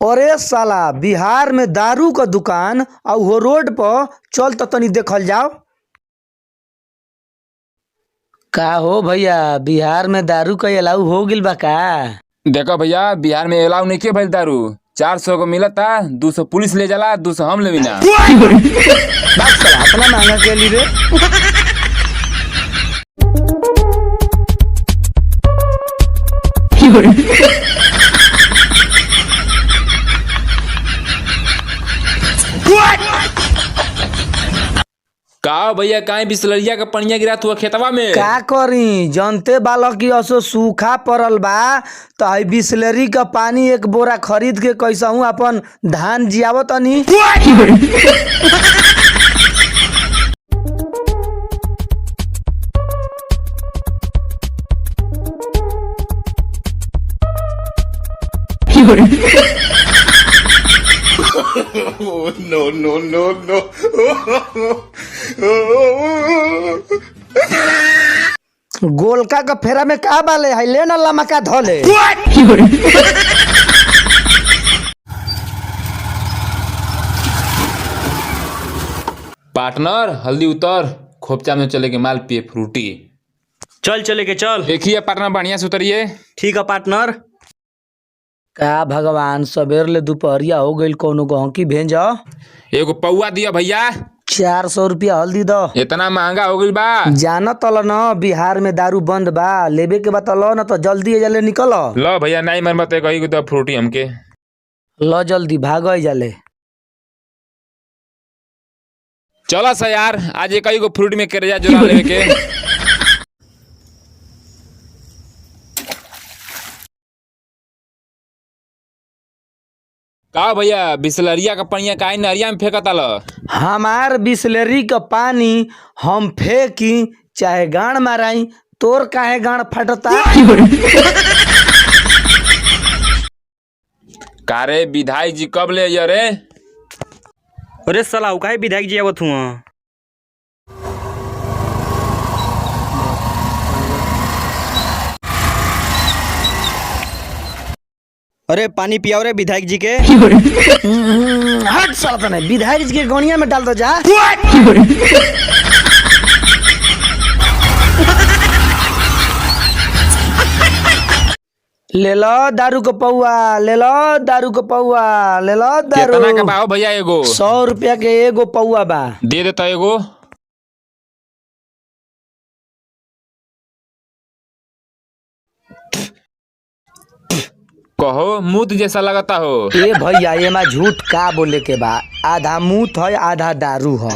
अरे साला बिहार में दारू का दुकान और वो रोड पर चल तो तनी देखल जाओ। का हो भैया बिहार में दारू का अलाउ हो गिल बा का? देखो भैया बिहार में अलाउ नहीं के भइल दारू 400 को मिलता 200 पुलिस ले जाला 200 हम लेवी ना। बात साला इतना महंगा के लिए रे? का भैया काहे बिसलरिया का पनिया गिरात हुआ खेतवा में? का करी जनते बालक की असो सूखा पड़ल बा तो आई बिसलेरी का पानी एक बोरा खरीद के कैसा हूँ अपन धान जियावत तनी। no. गोलका का फेरा में का बाले है ले ना लमका धोले। पार्टनर हल्दी उतर खोपचा में चले के माल पिए फ्रूटी। चल चले के चल। देखिए पार्टनर बढ़िया से उतरिए। ठीक है पार्टनर। का भगवान सबेर ले दोपहरिया हो गई कोनो गहकी भेजा। एगो पौआ दिया भैया। 400 रुपया हल्दी दो। इतना महंगा हो गई बा। जाना तल न बिहार में दारू बंद बा लेबे के बता लो न तो जल्दी जले निकल। लो भैया नहीं मन मत कही तो फ्रूटी हमके लो जल्दी भाग जाले। चला सा यार आज एक ही को फ्रूट में करेजा जुड़ा लेवे के। का भैया बिसलरिया का पनिया काहे नरिया में फेंकता ल? हमार बिसलेरी का पानी हम फेंकी चाहे गाड़ माराई तोर काहे गाड़ फटता। कारे विधायक जी कब ले आइए रे? अरे साला काहे विधायक जी आवत हुआ? अरे पानी पियाओ रे विधायक जी के। हट साला तने विधायक जी के गौनिया में डाल दो जा। ले लो दारू को पौआ ले लो दारू को पौआ ले लो दारू। कितना का भाव भैया एगो? 100 रुपया के एगो पौआ बा। दे देता एगो। कहो मुत जैसा लगता हो। ए भैया ये मा झूठ का बोले के बा आधा मुंह है आधा दारू है।